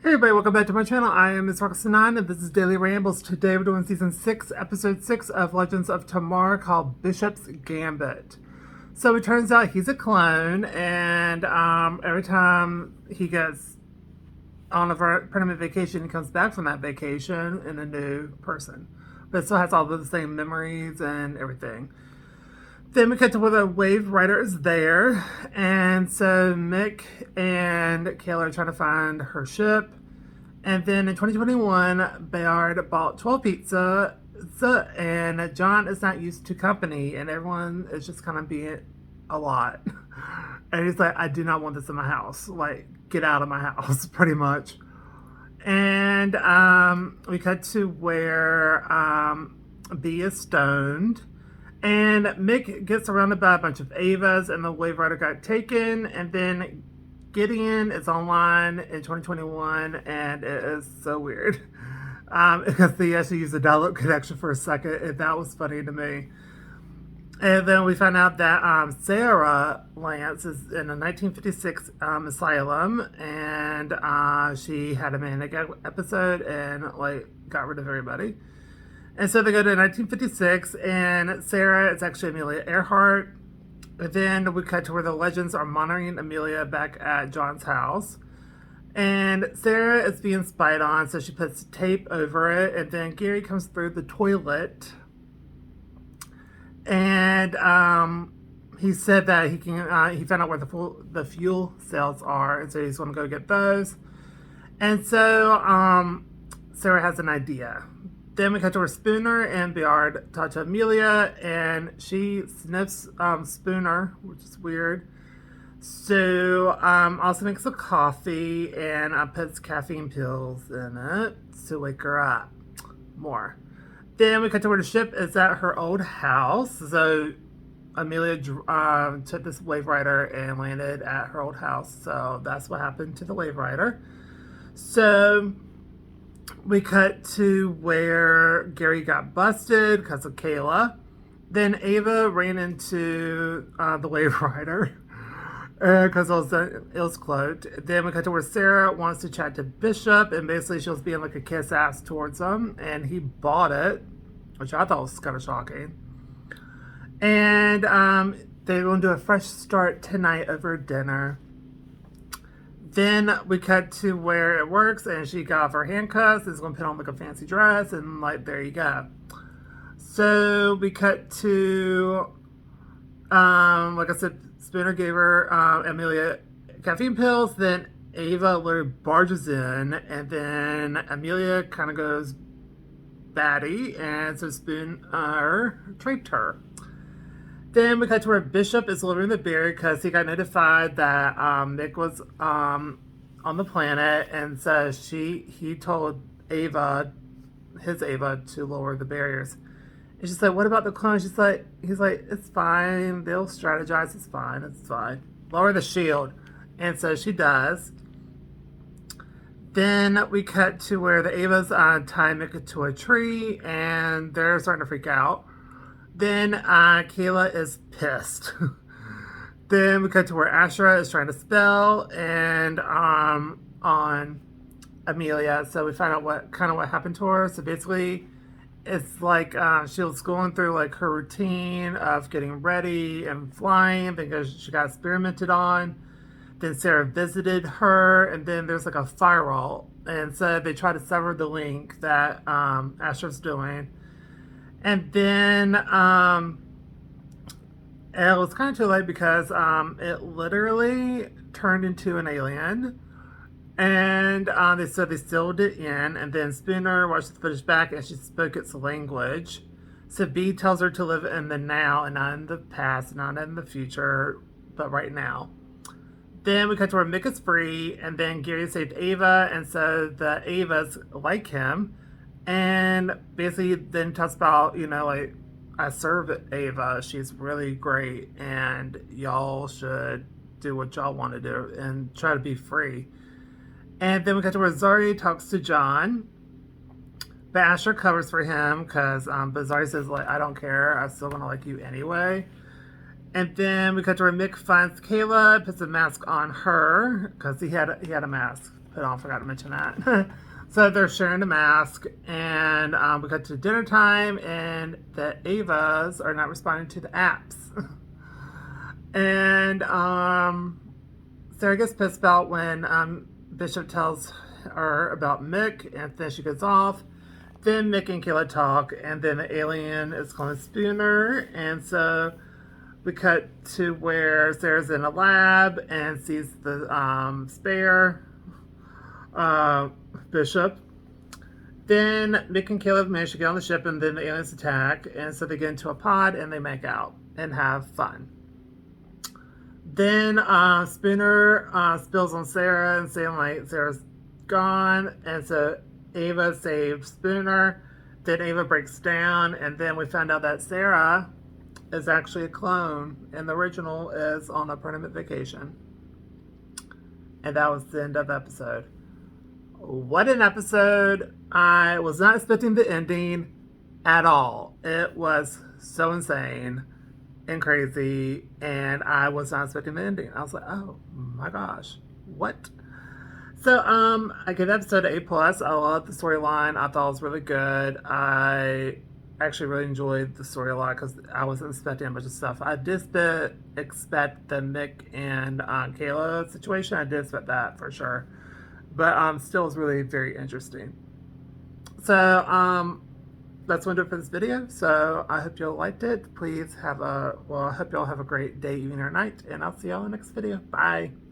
Hey everybody, welcome back to my channel. I am Miss Roxanne, and this is Daily Rambles. Today we're doing Season 6, Episode 6 of Legends of Tomorrow called Bishop's Gambit. So it turns out he's a clone, and every time he gets on a permanent vacation, he comes back from that vacation in a new person. But it still has all the same memories and everything. Then we cut to where the wave rider is there, and so Mick and Kayla are trying to find her ship. And then in 2021, Bayard bought 12 pizza, and John is not used to company, and everyone is just kind of being a lot. And he's like, I do not want this in my house. Like, get out of my house, pretty much. And we cut to where B is stoned. And Mick gets surrounded by a bunch of Avas, and the Wave Rider got taken. And then Gideon is online in 2021, and it is so weird. Because they actually used a dial-up connection for a second, and that was funny to me. And then we find out that Sarah Lance is in a 1956 asylum, and she had a manic episode and got rid of everybody. And so they go to 1956, and Sarah is actually Amelia Earhart. And then we cut to where the legends are monitoring Amelia back at John's house. And Sarah is being spied on, so she puts tape over it. And then Gary comes through the toilet. And he said that he found out where the fuel cells are. And so he's going to go get those. And so Sarah has an idea. Then we cut to where Spooner and Bayard talk to Amelia, and she sniffs Spooner, which is weird. So also makes a coffee and puts caffeine pills in it to wake her up more. Then we cut to where the ship is at her old house. So Amelia took this wave rider and landed at her old house. So that's what happened to the wave rider. So we cut to where Gary got busted because of Kayla. Then Ava ran into the wave rider because it was cloaked. Then we cut to where Sarah wants to chat to Bishop, and basically she was being like a kiss ass towards him, and he bought it, which I thought was kind of shocking. And they're going to do a fresh start tonight over dinner. Then we cut to where it works, and she got off her handcuffs and is going to put on like a fancy dress, and there you go. So we cut to, like I said, Spooner gave her Amelia caffeine pills. Then Ava literally barges in, and then Amelia kind of goes batty, and so Spooner raped her. Then we cut to where Bishop is delivering the beer because he got notified that Nick was on the planet, and so he told his Ava, to lower the barriers. And she's like, "What about the clone?" He's like, "It's fine. They'll strategize. It's fine. Lower the shield." And so she does. Then we cut to where the Avas tie Mick to a tree, and they're starting to freak out. Then Kayla is pissed. Then we cut to where Ashra is trying to spell and on Amelia. So we find out what happened to her. So basically, it's like she was going through like her routine of getting ready and flying because she got experimented on. Then Sarah visited her, and then there's like a firewall, and so they try to sever the link that Ashra's doing. And then it was kind of too late because it literally turned into an alien. And they said they sealed it in. And then Spooner watched the footage back, and she spoke its language. So B tells her to live in the now and not in the past, not in the future, but right now. Then we cut to where Mick is free, and then Gary saved Ava, and so the Avas like him. And basically then talks about, I serve Ava. She's really great, and y'all should do what y'all want to do and try to be free. And then we got to where Zari talks to John. But Asher covers for him because Zari says, I don't care. I'm still going to like you anyway. And then we cut to where Mick finds Kayla, puts a mask on her because he had a mask put on. Forgot to mention that. So they're sharing the mask, and we got to dinner time, and the Avas are not responding to the apps. And Sarah gets pissed about when Bishop tells her about Mick, and then she gets off. Then Mick and Kayla talk, and then the alien is calling Spooner, and so we cut to where Sarah's in a lab and sees the spare Bishop. Then Mick and Caleb manage to get on the ship, and then the aliens attack, and so they get into a pod and they make out and have fun. Then Spooner spills on Sarah and saying like Sarah's gone, and so Ava saves Spooner. Then Ava breaks down, and then we found out that Sarah is actually a clone, and the original is on a permanent vacation. And that was the end of the episode. What an episode. I was not expecting the ending at all. It was so insane and crazy, and I was not expecting the ending. I was like, oh my gosh, what? So I give the episode an A+. I love the storyline. I thought it was really good. I actually really enjoyed the story a lot because I wasn't expecting a bunch of stuff. I did expect the Mick and Kayla situation. I did expect that for sure. But still was really very interesting. So that's what I did for this video. So I hope y'all liked it. Please I hope y'all have a great day, evening, or night. And I'll see y'all in the next video. Bye.